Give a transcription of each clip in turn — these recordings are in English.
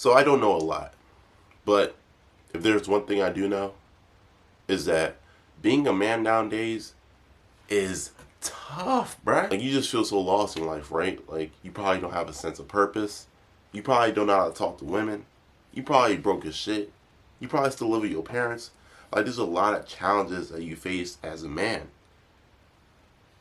So I don't know a lot, but if there's one thing I do know, is that being a man nowadays is tough, bruh. Like, you just feel so lost in life, right? Like, you probably don't have a sense of purpose. You probably don't know how to talk to women. You probably broke as shit. You probably still live with your parents. Like, there's a lot of challenges that you face as a man.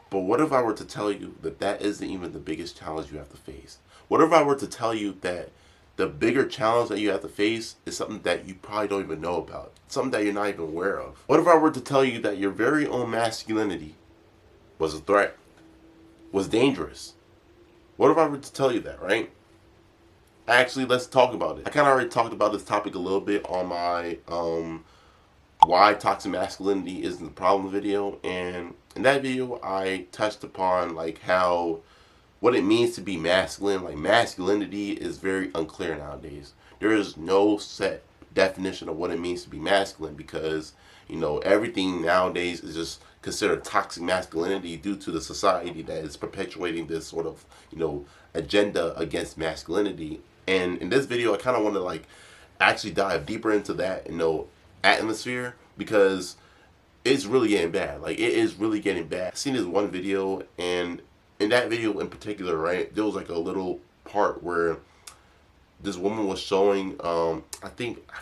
But what if I were to tell you that that isn't even the biggest challenge you have to face? What if I were to tell you that the bigger challenge that you have to face is something that you probably don't even know about? Something that you're not even aware of? What if I were to tell you that your very own masculinity was a threat, was dangerous? What if I were to tell you that, right? Actually, let's talk about it. I kind of already talked about this topic a little bit on my why toxic masculinity isn't the problem video, and in that video I touched upon like how what it means to be masculine. Like, masculinity is very unclear nowadays. There is no set definition of what it means to be masculine, because everything nowadays is just considered toxic masculinity due to the society that is perpetuating this sort of agenda against masculinity. And in this video I kind of want to like actually dive deeper into that atmosphere, because it's really getting bad. Like, it is really getting bad. I seen this one video, and in that video in particular, right, there was like a little part where this woman was showing I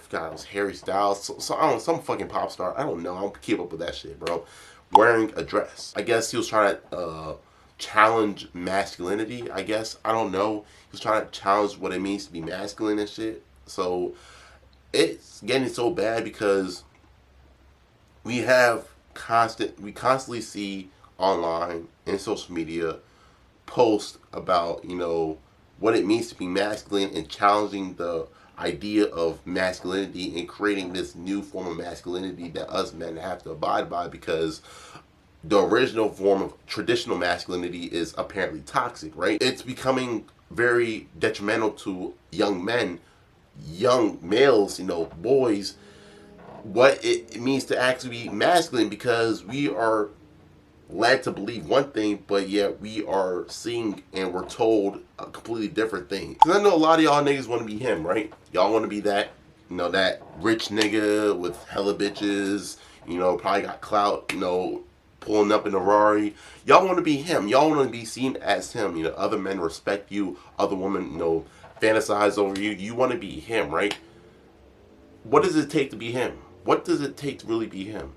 forgot, it was Harry Styles, so I don't know, some fucking pop star, I don't know, I don't keep up with that shit, bro, wearing a dress. I guess he was trying to challenge masculinity, I guess. I don't know. He was trying to challenge what it means to be masculine and shit. So it's getting so bad because we constantly see online and social media posts about what it means to be masculine, and challenging the idea of masculinity, and creating this new form of masculinity that us men have to abide by, because the original form of traditional masculinity is apparently toxic, right? It's becoming very detrimental to young men, young males, boys, what it means to actually be masculine, because we are led to believe one thing, but yet we are seeing and we're told a completely different thing. Because I know a lot of y'all niggas want to be him, right? Y'all want to be that, that rich nigga with hella bitches, probably got clout, pulling up in a Rari. Y'all want to be him. Y'all want to be seen as him. Other men respect you. Other women, fantasize over you. You want to be him, right? What does it take to be him? What does it take to really be him?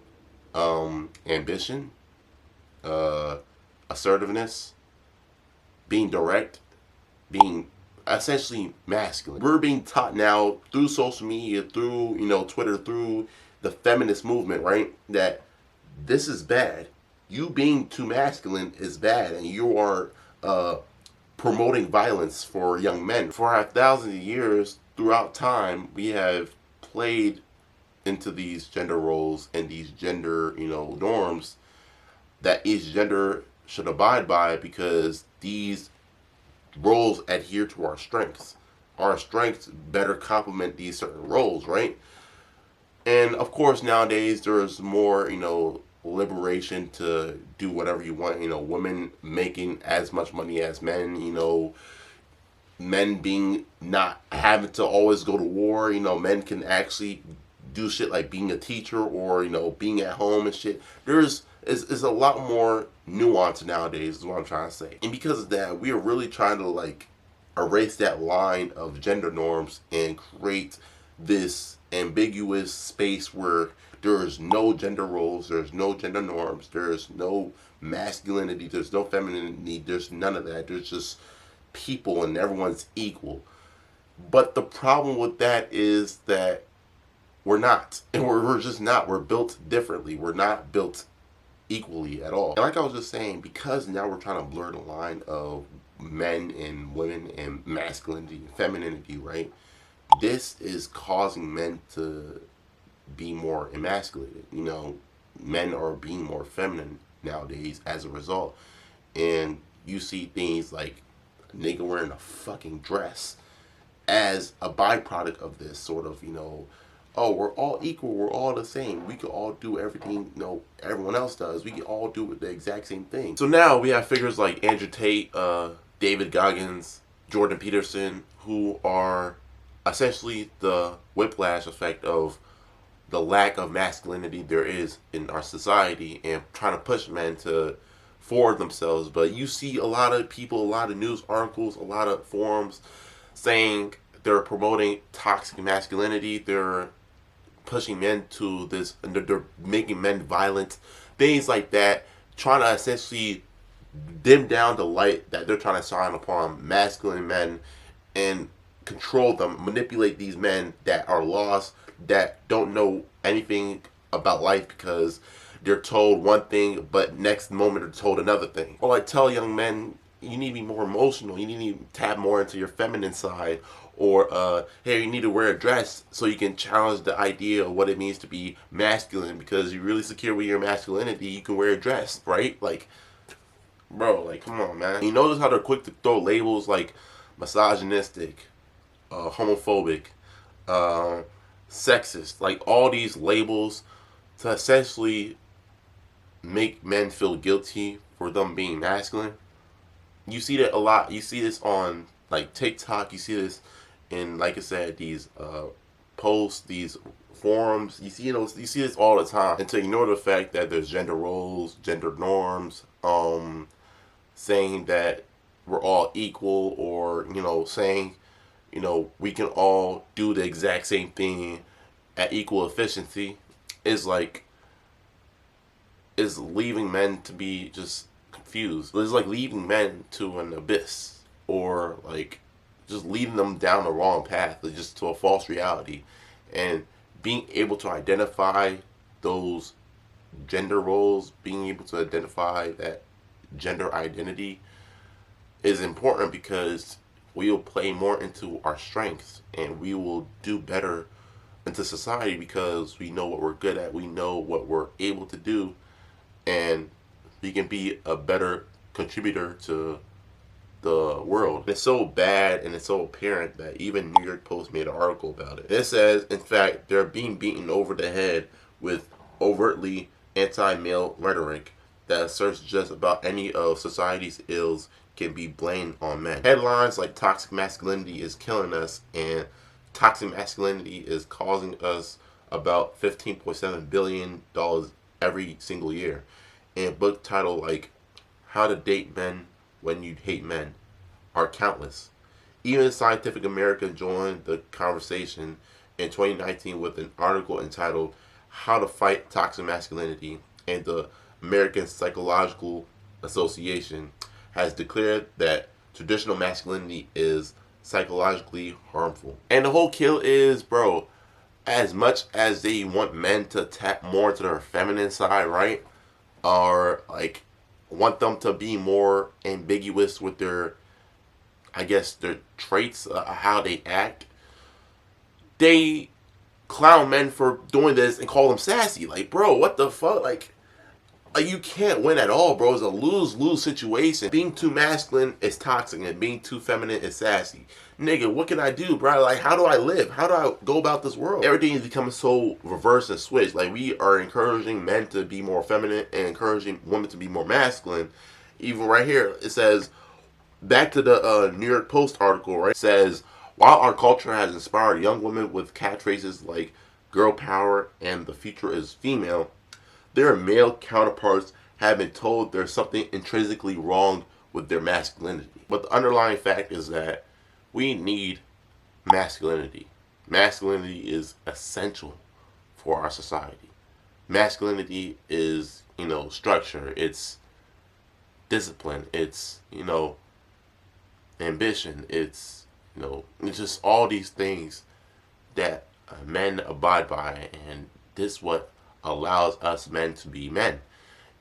Ambition, assertiveness, being direct, being essentially masculine. We're being taught now through social media, through Twitter, through the feminist movement, right, that this is bad. You being too masculine is bad, and you are promoting violence for young men. For our thousands of years, throughout time, we have played into these gender roles and these gender, norms that each gender should abide by, because these roles adhere to our strengths. Our strengths better complement these certain roles, right? And of course, nowadays there's more, liberation to do whatever you want. Women making as much money as men. Men being not having to always go to war. Men can actually do shit like being a teacher, or being at home and shit. There's a lot more nuance nowadays, is what I'm trying to say. And because of that, we are really trying to like erase that line of gender norms and create this ambiguous space where there's no gender roles, there's no gender norms, there's no masculinity, there's no femininity, there's none of that. There's just people, and everyone's equal. But the problem with that is that we're not. And we're just not. We're built differently. We're not built equally at all. And like I was just saying, because now we're trying to blur the line of men and women and masculinity and femininity, right? This is causing men to be more emasculated. Men are being more feminine nowadays as a result. And you see things like a nigga wearing a fucking dress as a byproduct of this sort of, oh, we're all equal, we're all the same, we can all do everything everyone else does, we can all do the exact same thing. So now we have figures like Andrew Tate, David Goggins, Jordan Peterson, who are essentially the whiplash effect of the lack of masculinity there is in our society and trying to push men to forward themselves. But you see a lot of people, a lot of news articles, a lot of forums saying they're promoting toxic masculinity. They're pushing men to this, and they're making men violent, things like that, trying to essentially dim down the light that they're trying to shine upon masculine men and control them, manipulate these men that are lost, that don't know anything about life because they're told one thing, but next moment they're told another thing. Or like tell young men, you need to be more emotional. You need to tap more into your feminine side. Or, hey, you need to wear a dress so you can challenge the idea of what it means to be masculine. Because you're really secure with your masculinity, you can wear a dress, right? Like, bro, like, come on, man. You notice how they're quick to throw labels like misogynistic, homophobic, sexist, like all these labels to essentially make men feel guilty for them being masculine. You see that a lot. You see this on like TikTok. You see this in, like I said, these posts, these forums. You see those. You see this all the time. And to ignore the fact that there's gender roles, gender norms, saying that we're all equal, or saying we can all do the exact same thing at equal efficiency, is leaving men to be just confused. It's like leaving men to an abyss, or like just leading them down the wrong path, just to a false reality. And being able to identify those gender roles, being able to identify that gender identity is important, because we will play more into our strengths and we will do better into society because we know what we're good at, we know what we're able to do, and we can be a better contributor to the world. It's so bad and it's so apparent that even New York Post made an article about it. It says, in fact, they're being beaten over the head with overtly anti-male rhetoric that asserts just about any of society's ills can be blamed on men. Headlines like "Toxic masculinity is killing us" and "Toxic masculinity is causing us about $15.7 billion every single year," and a book title like "How to Date Men When You Hate Men" are countless. Even Scientific American joined the conversation in 2019 with an article entitled "How to Fight Toxic Masculinity," and the American Psychological Association has declared that traditional masculinity is psychologically harmful. And the whole kill is, bro, as much as they want men to tap more into their feminine side, right? Or like want them to be more ambiguous with their, I guess, their traits, how they act, they clown men for doing this and call them sassy. Like, bro, what the fuck? Like you can't win at all, bro. It's a lose-lose situation. Being too masculine is toxic, and being too feminine is sassy. Nigga, what can I do, bro? Like, how do I live? How do I go about this world? Everything is becoming so reverse and switch. Like, we are encouraging men to be more feminine and encouraging women to be more masculine. Even right here, it says, back to the New York Post article, right? It says, while our culture has inspired young women with catchphrases like girl power and the future is female, their male counterparts have been told there's something intrinsically wrong with their masculinity. But the underlying fact is that we need masculinity. Masculinity is essential for our society. Masculinity is, structure. It's discipline. It's, ambition. It's, it's just all these things that men abide by. And this is what allows us men to be men.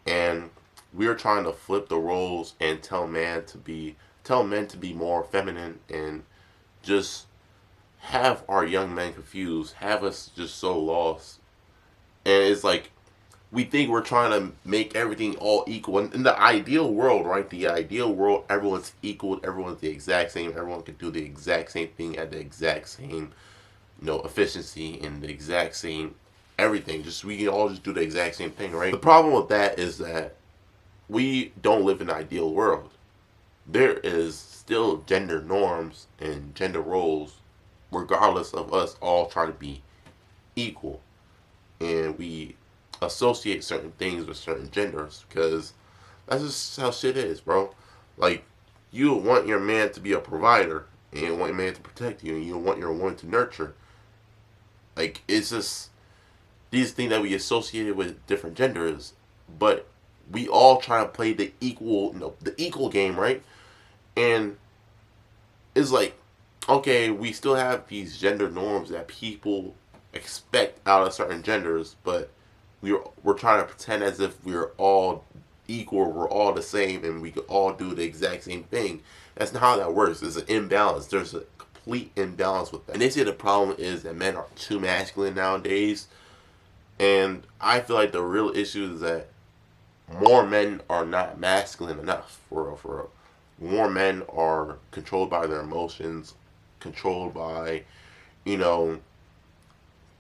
And we're trying to flip the roles and tell men to be more feminine, and just have our young men confused, have us just so lost. And it's like we think we're trying to make everything all equal. In the ideal world, right? The ideal world, everyone's equal, everyone's the exact same, everyone can do the exact same thing at the exact same efficiency and the exact same everything. Just we can all just do the exact same thing, right? The problem with that is that we don't live in an ideal world. There is still gender norms and gender roles regardless of us all trying to be equal, and we associate certain things with certain genders because that's just how shit is, bro. Like, you want your man to be a provider, and you want your man to protect you, and you want your woman to nurture. Like, it's just these things that we associated with different genders, but we all try to play the equal game, right? And it's like, okay, we still have these gender norms that people expect out of certain genders, but we're trying to pretend as if we're all equal, we're all the same, and we could all do the exact same thing. That's not how that works. There's an imbalance. There's a complete imbalance with that. And they say the problem is that men are too masculine nowadays. And I feel like the real issue is that more men are not masculine enough. For real, for real. More men are controlled by their emotions, controlled by, you know,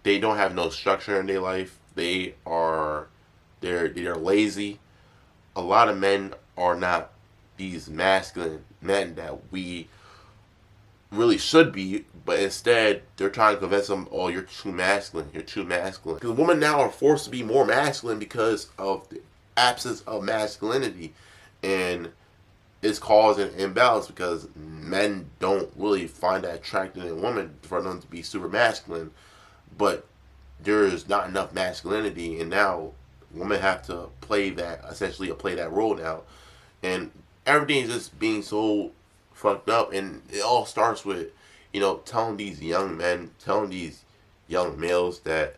they don't have no structure in their life. They're lazy. A lot of men are not these masculine men that we really should be, but instead they're trying to convince them, oh, you're too masculine, you're too masculine. Because women now are forced to be more masculine because of the absence of masculinity, and it's causing an imbalance because men don't really find that attractive in women for them to be super masculine, but there's not enough masculinity, and now women have to play that role now, and everything's just being so fucked up. And it all starts with, telling these young men, telling these young males that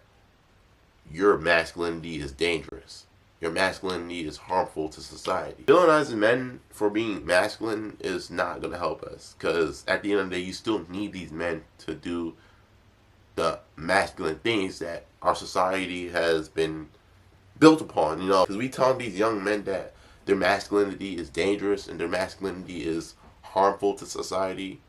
your masculinity is dangerous, your masculinity is harmful to society. Villainizing men for being masculine is not going to help us, because at the end of the day, you still need these men to do the masculine things that our society has been built upon, because we tell these young men that their masculinity is dangerous and their masculinity is harmful to society.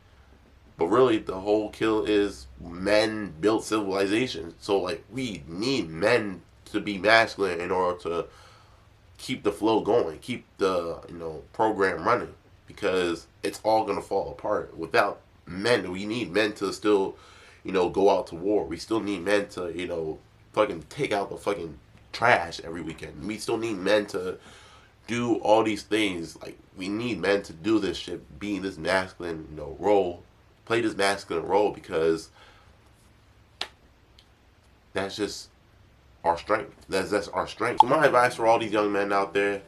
But really, the whole kill is men built civilization. So, like, we need men to be masculine in order to keep the flow going, keep the, program running, because it's all going to fall apart. Without men, we need men to still, go out to war. We still need men to, fucking take out the fucking trash every weekend. We still need men to do all these things. Like, we need men to do this shit, be in this masculine, role, play this masculine role, because that's just our strength. That's our strength. So my advice for all these young men out there,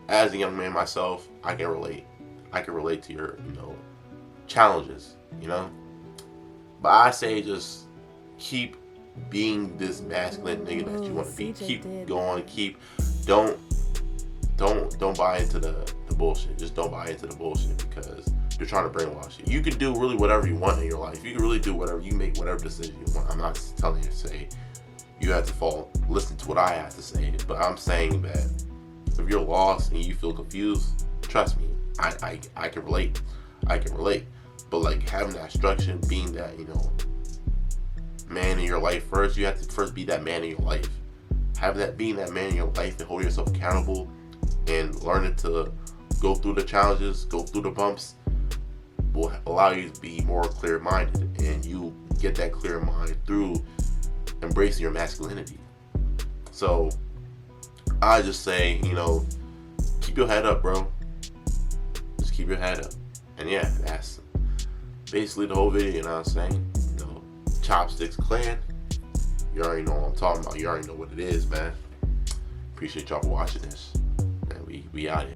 as a young man myself, I can relate. I can relate to your, challenges, But I say just keep being this masculine nigga that you want to be. Keep going. Don't buy into the bullshit. Just don't buy into the bullshit, because they're trying to brainwash you. You can do really whatever you want in your life. You can really do whatever. You make whatever decision you want. I'm not telling you to say you have to listen to what I have to say, but I'm saying that if you're lost and you feel confused, trust me, I can relate. I can relate. But like, having that structure, being that, man in your life first, you have to first be that man in your life. Being that man in your life and hold yourself accountable and learning to go through the challenges, go through the bumps, will allow you to be more clear-minded, and you get that clear mind through embracing your masculinity. So I just say, keep your head up, bro. Just keep your head up. And yeah, that's basically the whole video, you know what I'm saying? Chopsticks Clan. You already know what I'm talking about. You already know what it is, man. Appreciate y'all for watching this. And we out here.